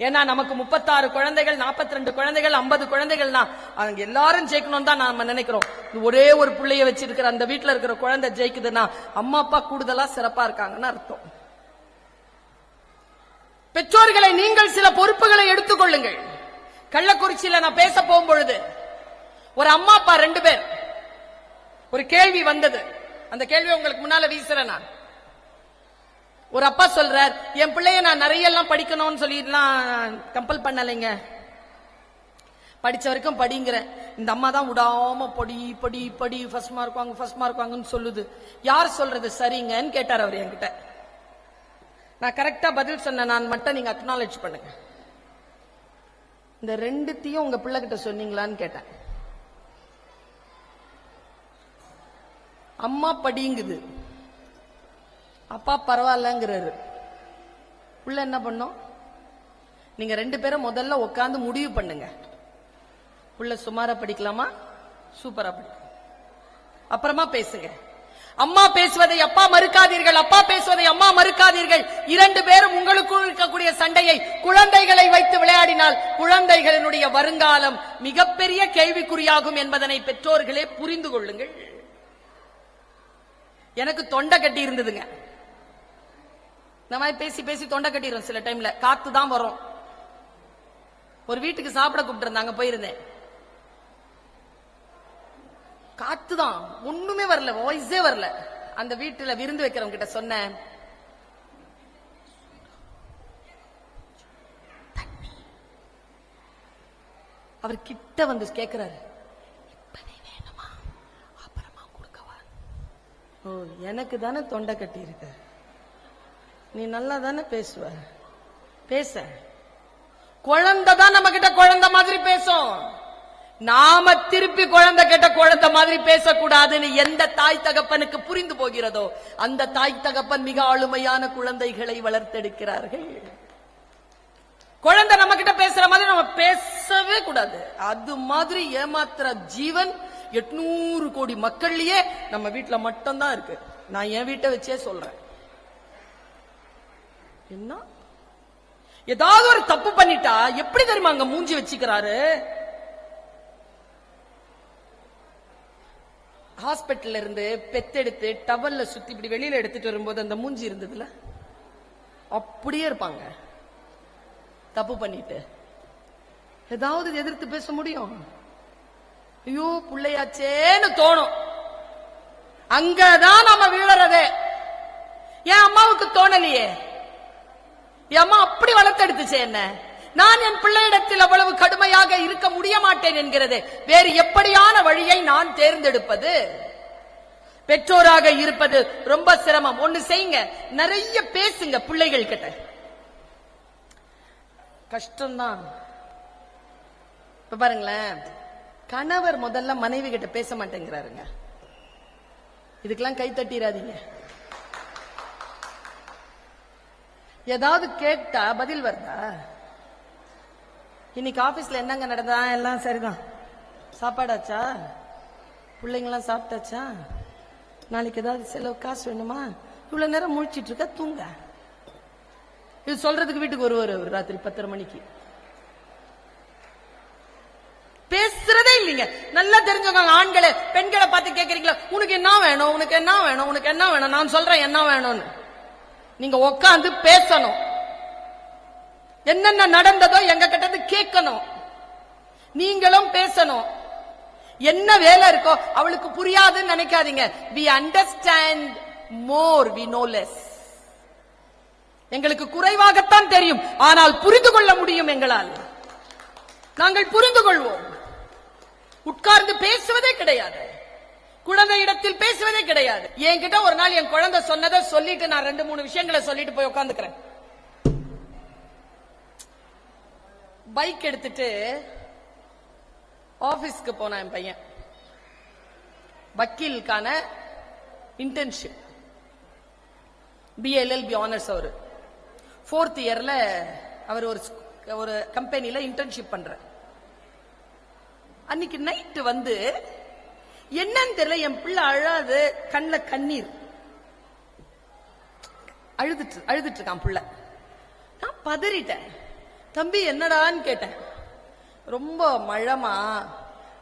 ஏன்னா நமக்கு 36 குழந்தைகள், 42 குழந்தைகள், 50 குழந்தைகள்னா அவங்க எல்லாரும் ஜெயிக்கணும் தான் நாம நினைக்கிறோம். ஒரே ஒரு பிள்ளைய வச்சிருக்கிற அந்த வீட்டுல இருக்கிற குழந்தை ஜெயிக்குதுன்னா அம்மா அப்பா கூடுதலா சிறப்பா இருக்காங்கன்னு அர்த்தம். பெற்றோர்களை நீங்கள் சில பொறுப்புகளை எடுத்துக்கொள்ளுங்கள். கள்ளக்குறிச்சியில நான் பேச போகும்பொழுது ஒரு அம்மா அப்பா 2 பேர், ஒரு கேள்வி வந்தது. அந்த கேள்வி உங்களுக்கு முன்னால வீசுறேன் நான். ஒரு அப்பா சொல்றார், என் பிள்ளைய நான் நிறைய எல்லாம் படிக்கணும்னு சொல்லிடலாம் கம்பல் பண்ணலைங்க, படிச்ச வரைக்கும் படிங்கிற. இந்த அம்மா தான் விடாம படி படி படி, ஃபர்ஸ்ட் மார்க் வாங்க ஃபர்ஸ்ட் மார்க் வாங்கன்னு சொல்லுது. யார் சொல்றது சரிங்கன்னு கேட்டார் அவர் என்கிட்ட. நான் கரெக்டா பதில் சொன்ன, நான் மட்டும் நீங்க அக்னாலேஜ் பண்ணுங்க. இந்த 2த்தையும் உங்க பிள்ளை கிட்ட சொன்னீங்களான்னு கேட்டேன். அம்மா படிங்குது, அப்பா பரவாயில்லங்கிறாரு. புள்ள என்ன பண்ணும்? நீங்க 2 பேரும் முதல்ல உட்கார்ந்து முடிவு பண்ணுங்க. புள்ள சுமாரா படிக்கலாமா, சூப்பரா படிக்கும், அப்புறமா பேசுங்க. அம்மா பேசுவதை அப்பா மறுக்காதீர்கள், அப்பா பேசுவதை அம்மா மறுக்காதீர்கள். 2 பேரும் உங்களுக்குள் இருக்கக்கூடிய சண்டையை குழந்தைகளை வைத்து விளையாடினால் குழந்தைகளினுடைய வருங்காலம் மிகப்பெரிய கேள்விக்குறியாகும் என்பதனை பெற்றோர்களே புரிந்து கொள்ளுங்கள். எனக்கு தொண்டை கட்டி இருந்ததுங்க. நம்ம பேசி பேசி தொண்டை கட்டிடும். சில டைம்ல காத்து தான் வரும். ஒரு வீட்டுக்கு சாப்பிட கூப்பிட்டு இருந்தாங்க, போயிருந்தேன். காத்துதான், ஒண்ணுமே வரல, வாய்ஸே வரல. அந்த வீட்டுல விருந்து வைக்கிறவங்க கிட்ட சொன்னேன், அவர் கிட்ட வந்து கேக்குறாரு, இப்பவே வேணுமா அப்புறமா கொடுக்கவா? ஓ, எனக்கு தானே தொண்டை கட்டி இருக்க, நீ நல்லா தானே பேசுவ, பேச. குழந்தை தான் நம்ம கிட்ட குழந்தை மாதிரி பேசும். நாம திருப்பி குழந்தை கெட்ட குழந்தை மாதிரி பேசக்கூடாதுன்னு எந்த தாய் தகப்பனுக்கு புரிந்து போகிறதோ அந்த தாய் தகப்பன் மிக ஆளுமையான குழந்தைகளை வளர்த்தெடுக்கிறார்கள். குழந்தை நம்ம கிட்ட பேசுற மாதிரி நம்ம பேசவே கூடாது. அது மாதிரி ஏமாத்துற ஜீவன் 800 கோடி மக்கள்லயே நம்ம வீட்டுல மட்டும்தான் இருக்கு. நான் என் வீட்டை வச்சே சொல்றேன். என்ன ஏதாவது ஒரு தப்பு பண்ணிட்டா எப்படி தெரியுமா அங்க மூஞ்சி வச்சுக்கிறாரு. ஹாஸ்பிட்டல்ல இருந்து பெத்தெடுத்து டவல்ல சுத்தி இப்படி வெளியில எடுத்துட்டு வரும்போது அந்த மூஞ்சி இருந்ததுல அப்படியே இருப்பாங்க. தப்பு பண்ணிட்டு ஏதாவது எதிர்த்து பேச முடியும்? ஐயோ பிள்ளையாச்சேன்னு தோணும். அங்கதான் நம்ம வீழறதே. என் அம்மாவுக்கு தோணலையே. என் அம்மா அப்படி வளர்த்தெடுத்துச்சு என்ன. நான் என் பிள்ளையிடத்தில் அவ்வளவு கடுமையாக இருக்க முடிய மாட்டேன் என்கிறது. வேறு எப்படியான வழியை நான் தேர்ந்தெடுப்பது? பெற்றோராக இருப்பது ரொம்ப சிரமம். ஒண்ணு செய்யுங்க, நிறைய பேசுங்க பிள்ளைகள் கிட்ட. கஷ்டம்தான். இப்ப பாருங்களேன், கணவர் முதல்ல மனைவி கிட்ட பேச மாட்டேங்கிறாருங்க. இதுக்கெல்லாம் கை தட்டிராதீங்க. ஏதாவது கேட்டா பதில் வருதா? இன்னைக்கு ஆபீஸ்ல என்னங்க நடந்தா? எல்லாம் சரிதான். சாப்பாடாச்சா? பிள்ளைங்களாம் சாப்பிட்டாச்சா? நாளைக்கு ஏதாவது செலவு காசு வேணுமா? இவ்வளவு நேரம் முழிச்சிட்டு இருக்க, தூங்க. இது சொல்றதுக்கு வீட்டுக்கு வருவாரு ராத்திரி 10:30 மணிக்கு. பேசுறதே இல்லைங்க. நல்லா தெரிஞ்சவங்க ஆண்களை பெண்களை பார்த்து கேட்கறீங்களா, உனக்கு என்ன வேணும், உனக்கு என்ன வேணும், உனக்கு என்ன வேணும்? நான் சொல்றேன் என்ன வேணும்னு. நீங்க உட்காந்து பேசணும். என்னென்ன நடந்ததோ எங்க கிட்ட கேட்கணும். நீங்களும் பேசணும். என்ன வேலை இருக்கோ அவளுக்கு புரியாதுன்னு நினைக்காதீங்க. we understand more, we know less. எங்களுக்கு குறைவாகத்தான் தெரியும், ஆனால் புரிந்து கொள்ள முடியும் எங்களால். நாங்கள் புரிந்து கொள்வோம். உட்கார்ந்து பேசுவதே கிடையாது. குழந்தை இடத்தில் பேசுவதே கிடையாது. என்கிட்ட ஒரு நாள் என் குழந்தை சொன்னதை சொல்லிட்டு நான் 2-3 விஷயங்களை சொல்லிட்டு போய் உட்கார்ந்துக்கிறேன். பைக் எடுத்துட்டு ஆபீஸ்க்கு போனா என் பையன் வக்கீலுக்கான இன்டர்ன்ஷிப், BLLB ஆனர்ஸ். அவரு 4th இயர்ல அவர் ஒரு கம்பெனில இன்டர்ன்ஷிப் பண்ற. அன்னைக்கு நைட்டு வந்து என்னன்னு தெரியல, என் பிள்ளை அழாது, கண்ணுல கண்ணீர், அழுதுட்டு இருக்கான் பிள்ளை. நான் பதறிட்டேன். தம்பி என்னடான்னு கேட்டேன். ரொம்ப மழைமா,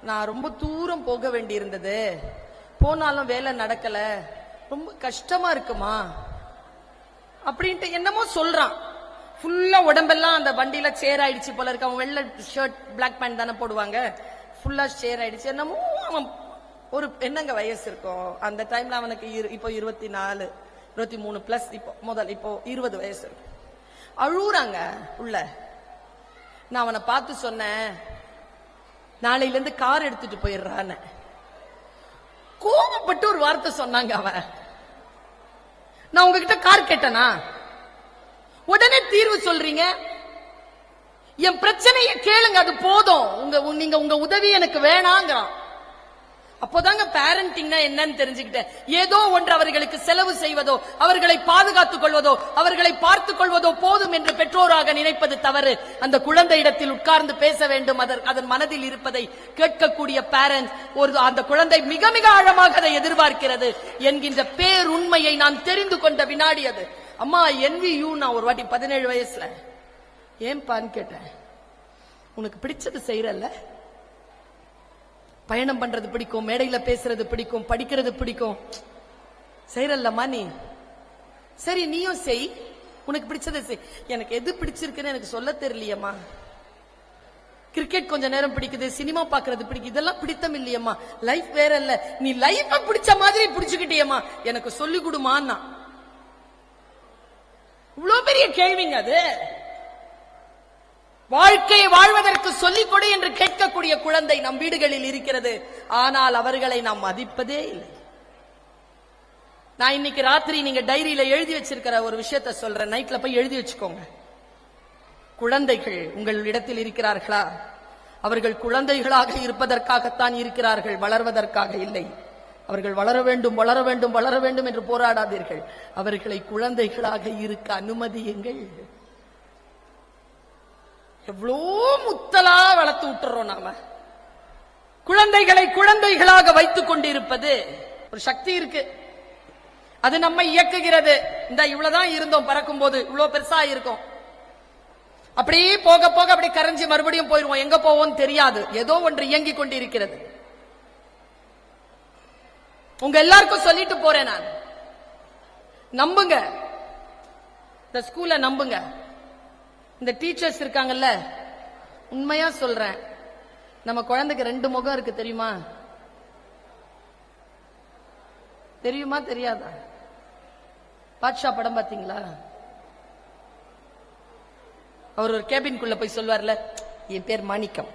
நான் ரொம்ப தூரம் போக வேண்டி இருந்தது, போனாலும் வேலை நடக்கல, ரொம்ப கஷ்டமா இருக்குமா அப்படின்ட்டு என்னமோ சொல்றான். ஃபுல்லா உடம்பெல்லாம் அந்த வண்டியில சேர் ஆயிடுச்சு போல இருக்கு. அவன் வெள்ளை ஷர்ட் பிளாக் பேண்ட் தானே போடுவாங்க, ஃபுல்லா சேர் ஆயிடுச்சு. என்னமோ அவன் ஒரு என்னங்க வயசு இருக்கும் அந்த டைம்ல அவனுக்கு. இப்போ 24 23 பிளஸ். இப்போ 20 வயசு இருக்கும். அழுறாங்க உள்ள. நான் அவனை பார்த்து சொன்னேன், நாளையில இருந்து கார் எடுத்துட்டு போயிடுறான்னு. கோபப்பட்டு ஒரு வார்த்தை சொன்னாங்க அவன். நான் உங்ககிட்ட கார் கேட்டனா? உடனே தீர்வு சொல்றீங்க. என் பிரச்சனையை கேளுங்க, அது போதும். நீங்க உங்க உதவி எனக்கு வேணாங்கிறான். அப்போதாங்க பேரண்டிங்னா என்னன்னு தெரிஞ்சுக்கிட்டேன். ஏதோ ஒன்று அவர்களுக்கு செலவு செய்வதோ, அவர்களை பாதுகாத்துக் கொள்வதோ, அவர்களை பார்த்துக் கொள்வதோ போதும் என்று பெற்றோராக நினைப்பது தவறு. அந்த குழந்தை இடத்தில் உட்கார்ந்து பேச வேண்டும். அதன் மனதில் இருப்பதை கேட்கக்கூடிய பேரண்ட்ஸ், அந்த குழந்தை மிக மிக ஆழமாக அதை எதிர்பார்க்கிறது என்கின்ற பேருண்மையை நான் தெரிந்து கொண்ட வினாடி அது. அம்மா NVU நான் ஒரு வாட்டி 17 வயசுல ஏன்பான்னு கேட்டேன். உனக்கு பிடிச்சது செய்யறல்ல, பயணம் பண்றது பிடிக்கும், மேடையில பேசுறது பிடிக்கும், படிக்கிறது பிடிக்கும், செய்யறல்லம்மா நீ. சரி நீயும் செய், உனக்கு பிடிச்சதை செய். எனக்கு எது பிடிச்சிருக்குன்னு எனக்கு சொல்ல தெரியலையம்மா. கிரிக்கெட் கொஞ்ச நேரம் பிடிக்குது, சினிமா பாக்குறது பிடிக்குது, இதெல்லாம் பிடித்தம் இல்லையம்மா. லைஃப் வேற இல்ல, நீ லைஃப பிடிச்ச மாதிரி பிடிச்சுக்கிட்டியம்மா, எனக்கு சொல்லி கொடுமான்னா. இவ்வளவு பெரிய கேள்விங்க அது. வாழ்க்கையை வாழ்வதற்கு சொல்லிக் கொடு என்று கேட்கக்கூடிய குழந்தை நம் வீடுகளில் இருக்கிறது. ஆனால் அவர்களை நாம் மதிப்பதே இல்லை. நான் இன்னைக்கு ராத்திரி நீங்க டைரியில எழுதி வச்சிருக்கிற ஒரு விஷயத்தை சொல்றேன். நைட்ல போய் எழுதி வச்சுக்கோங்க. குழந்தைகள் உங்கள் இடத்தில் இருக்கிறார்களா? அவர்கள் குழந்தைகளாக இருப்பதற்காகத்தான் இருக்கிறார்கள், வளர்வதற்காக இல்லை. அவர்கள் வளர வேண்டும் வளர வேண்டும் வளர வேண்டும் என்று போராடாதீர்கள். அவர்களை குழந்தைகளாக இருக்க அனுமதியுங்கள். எவ்வளோ முத்தலா வளர்த்து விட்டுறோம் நாம. குழந்தைகளை குழந்தைகளாக வைத்துக் கொண்டிருப்பது ஒரு சக்தி இருக்கு, அது நம்மை இயக்குகிறது. இந்த இவ்வளவுதான் இருந்தோம், பறக்கும் போது இவ்வளவு பெருசா இருக்கும், அப்படியே போக போக அப்படி கரைஞ்சி மறுபடியும் போயிருவோம். எங்க போவோம் தெரியாது, ஏதோ ஒன்று இயங்கிக் கொண்டிருக்கிறது. உங்க எல்லாருக்கும் சொல்லிட்டு போறேன் நான், நம்புங்க, இந்த ஸ்கூல்ல நம்புங்க. இந்த டீச்சர்ஸ் இருக்காங்கல்ல, உண்மையா சொல்றேன், நம்ம குழந்தைக்கு 2 முகம் இருக்கு தெரியுமா? தெரியுமா தெரியாதா? பாட்ஷா படம் பாத்தீங்களா? அவர் ஒரு கேபின்குள்ள போய் சொல்வார்ல, என் பேர் மாணிக்கம்,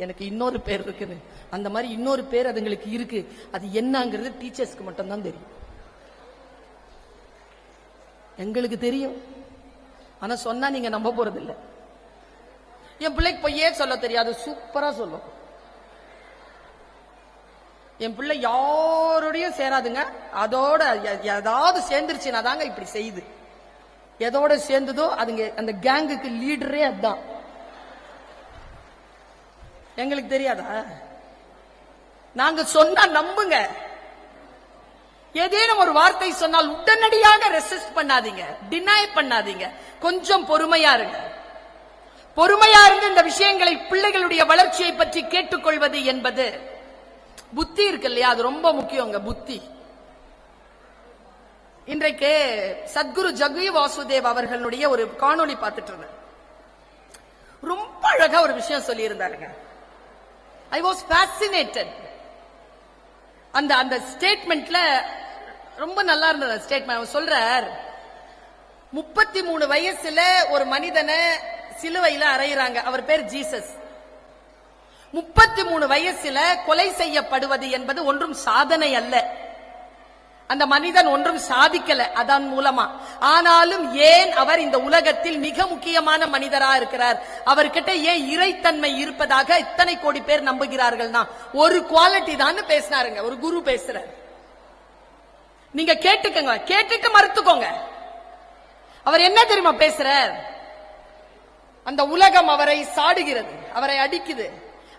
எனக்கு இன்னொரு பேர் இருக்குது. அந்த மாதிரி இன்னொரு பேர் அதுங்களுக்கு இருக்கு, அது என்னங்கிறது டீச்சர்ஸ்க்கு மட்டும்தான் தெரியும். எங்களுக்கு தெரியும், ஆனா சொன்னா நீங்க நம்ப போறது இல்ல. என் பிள்ளைக்கு பொய்யே சொல்ல தெரியாது, சூப்பரா சொல்லும். என் பிள்ளை யாரோடையும் சேராதுங்க, அதோட ஏதாவது சேர்ந்துருச்சுன்னா தாங்க இப்படி செய்யுது. எதோட சேர்ந்ததோ அதுங்க அந்த கேங்குக்கு லீடரே அதுதான். எங்களுக்கு தெரியாதா? நாங்க சொன்னா நம்புங்க. ஏதேனும் ஒரு வார்த்தை சொன்னால் உடனடியாக ரெசிஸ்ட் பண்ணாதீங்க, டினை பண்ணாதீங்க, கொஞ்சம் பொறுமையா இருங்க. பொறுமையா இருந்து இந்த விஷயங்களை, பிள்ளைகளுடைய வளர்ச்சியை பற்றி கேட்டுக்கொள்வது என்பது, புத்தி இருக்கு இல்லையா, அது ரொம்ப முக்கியங்க. புத்தி. இன்றைக்கு சத்குரு ஜகி வாசுதேவ் அவர்களுடைய ஒரு காணொளி பார்த்துட்டு இருந்தேன். ரொம்ப அழகா ஒரு விஷயம் சொல்லி இருந்தாருங்க. I was fascinated. அந்த ஸ்டேட்மெண்ட்ல ரொம்ப நல்லா இருந்தது ஸ்டேட்மெண்ட். அவர் சொல்றார், 33 வயசுல ஒரு மனிதனை சிலுவையில அறையிறாங்க, அவர் பேர் ஜீசஸ். 33 வயசுல கொலை செய்யப்படுவது என்பது ஒன்றும் சாதனை அல்ல, அந்த மனிதன் ஒன்றும் சாதிக்கல அதன் மூலமா. ஆனாலும் ஏன் அவர் இந்த உலகத்தில் மிக முக்கியமான மனிதரா இருக்கிறார், அவர்கிட்ட ஏன் இறைத்தன்மை இருப்பதாக இத்தனை கோடி பேர் நம்புகிறார்கள்னா ஒரு குவாலிட்டி தான் பேசினாருங்க. ஒரு குரு பேசுறார், நீங்க கேட்டுக்கங்க, கேட்டுட்டு மறுத்துக்கோங்க. அவர் என்ன தெரியுமா பேசுறார்? அந்த உலகம் அவரை சாடுகிறது, அவரை அடிக்குது.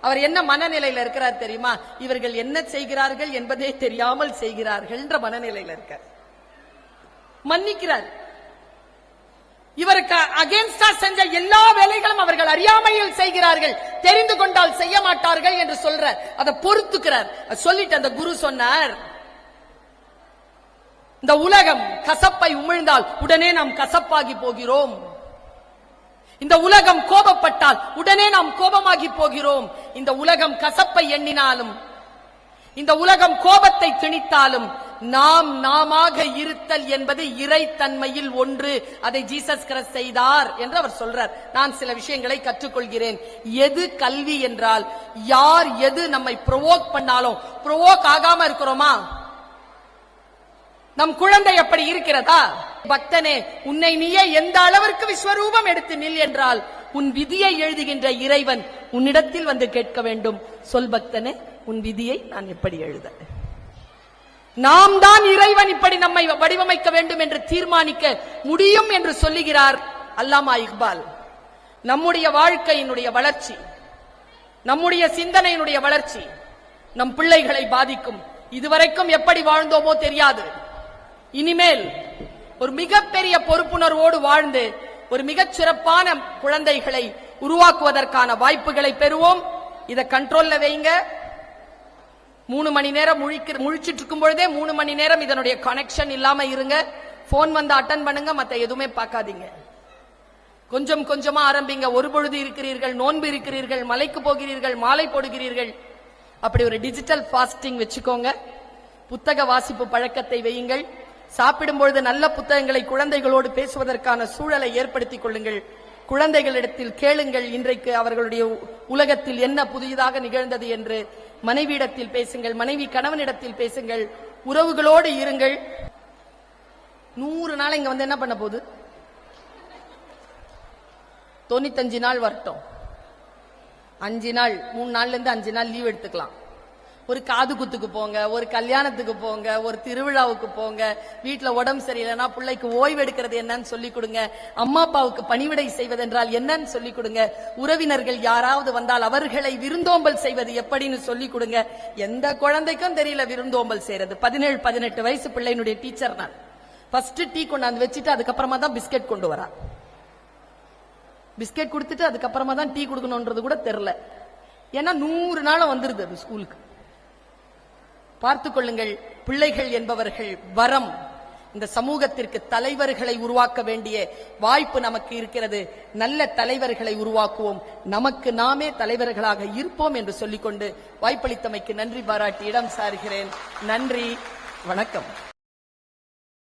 அவர் என்ன மனநிலையில இருக்கிறார் தெரியுமா? இவர்கள் என்ன செய்கிறார்கள் என்பதே தெரியாமல் செய்கிறார்கள் என்ற மனநிலையில இருக்கார். மன்னிக்கிறார். இவருக்கு அகேன்ஸ்டா செஞ்ச எல்லா வேலைகளும் அவர்கள் அறியாமையில் செய்கிறார்கள், தெரிந்து கொண்டால் செய்ய மாட்டார்கள் என்று சொல்றார். அதை பொறுத்துக்கிறார். சொல்லிட்டு அந்த குரு சொன்னார், இந்த உலகம் கசப்பை உமிழ்ந்தால் உடனே நாம் கசப்பாகி போகிறோம், இந்த உலகம் கோபப்பட்டால் உடனே நாம் கோபமாகி போகிறோம். இந்த உலகம் கசப்பை எண்ணினாலும், இந்த உலகம் கோபத்தை திணித்தாலும், நாம் நாமாக இருத்தல் என்பது இறைத்தன்மையில் ஒன்று. அதை ஜீசஸ் கிறிஸ்து செய்தார் என்று அவர் சொல்றார். நான் சில விஷயங்களை கற்றுக்கொள்கிறேன். எது கல்வி என்றால், யார் எது நம்மை ப்ரொவோக் பண்ணாலும் ப்ரொவோக் ஆகாம இருக்கிறோமா? நம் குழந்தை எப்படி இருக்கிறதா? பக்தனே, உன்னை நீயே எந்த அளவிற்கு விஸ்வரூபம் எடுத்து நில் என்றால் உன் விதியை எழுதுகின்ற இறைவன் உன்னிடத்தில் வந்து கேட்க வேண்டும். சொல் பக்தனே, உன் விதியை நான் எப்படி எழுத? நாம் தான் இறைவன் இப்படி நம்மை வடிவமைக்க வேண்டும் என்று தீர்மானிக்க முடியும் என்று சொல்லுகிறார் அல்லாமா இக்பால். நம்முடைய வாழ்க்கையினுடைய வளர்ச்சி, நம்முடைய சிந்தனையினுடைய வளர்ச்சி நம் பிள்ளைகளை பாதிக்கும். இதுவரைக்கும் எப்படி வாழ்ந்தோமோ தெரியாது. இனிமேல் ஒரு மிகப்பெரிய பொறுப்புணர்வோடு வாழ்ந்து ஒரு மிகச் சிறப்பான குழந்தைகளை உருவாக்குவதற்கான வாய்ப்புகளை பெறுவோம். இதை கண்ட்ரோல்ல வைங்க. 3 மணி நேரம் முழிச்சிட்டு இருக்கும் பொழுதே 3 மணி நேரம் இதனுடைய கனெக்ஷன் இல்லாம இருங்க. போன் வந்து அட்டன் பண்ணுங்க, மத்த எதுவுமே பார்க்காதீங்க. கொஞ்சம் கொஞ்சமா ஆரம்பிங்க. ஒரு பொழுது இருக்கிறீர்கள், நோன்பு இருக்கிறீர்கள், மலைக்கு போகிறீர்கள், மாலை போடுகிறீர்கள், அப்படி ஒரு டிஜிட்டல் ஃபாஸ்டிங் வச்சுக்கோங்க. புத்தக வாசிப்பு பழக்கத்தை வையுங்கள். சாப்பிடும் பொழுது நல்ல புத்தகங்களை குழந்தைகளோடு பேசுவதற்கான சூழலை ஏற்படுத்திக் கொள்ளுங்கள். குழந்தைகளிடத்தில் கேளுங்கள், இன்றைக்கு அவர்களுடைய உலகத்தில் என்ன புதியதாக நிகழ்ந்தது என்று. மனைவியிடத்தில் பேசுங்கள், மனைவி கணவனிடத்தில் பேசுங்கள், உறவுகளோடு இருங்கள். 100 நாள் இங்க வந்து என்ன பண்ண போகுது? 95 நாள் வரட்டும். 5 நாள் 3 நாள்ல இருந்து 5 நாள் லீவ் எடுத்துக்கலாம். ஒரு காது குத்துக்கு போங்க, ஒரு கல்யாணத்துக்கு போங்க, ஒரு திருவிழாவுக்கு போங்க, வீட்டுல உடம்பு சரியில்லைன்னா பிள்ளைக்கு ஓய்வு எடுக்கிறது என்னன்னு சொல்லி கொடுங்க, அம்மா அப்பாவுக்கு பணிவிடை செய்வதென்றால் என்னன்னு சொல்லி கொடுங்க, உறவினர்கள் யாராவது வந்தால் அவர்களை விருந்தோம்பல் செய்வது எப்படின்னு சொல்லி கொடுங்க. எந்த குழந்தைக்கும் தெரியல விருந்தோம்பல் செய்யறது. 17-18 வயசு பிள்ளையினுடைய டீச்சர் நான். ஃபர்ஸ்ட் டீ கொண்டாந்து வச்சுட்டு அதுக்கப்புறமா தான் பிஸ்கெட் கொண்டு வரா. பிஸ்கெட் கொடுத்துட்டு அதுக்கப்புறமா தான் டீ கொடுக்கணும்ன்றது கூட தெரியல. ஏன்னா 100 நாள் வந்துருது அது ஸ்கூலுக்கு. பார்த்துக் கொள்ளுங்கள், பிள்ளைகள் என்பவர்கள் வரம். இந்த சமூகத்திற்கு தலைவர்களை உருவாக்க வேண்டிய வாய்ப்பு நமக்கு இருக்கிறது. நல்ல தலைவர்களை உருவாக்குவோம், நமக்கு நாமே தலைவர்களாக இருப்போம் என்று சொல்லிக்கொண்டு வாய்ப்பளித்தமைக்கு நன்றி பாராட்டி இடம் சாருகிறேன். நன்றி, வணக்கம்.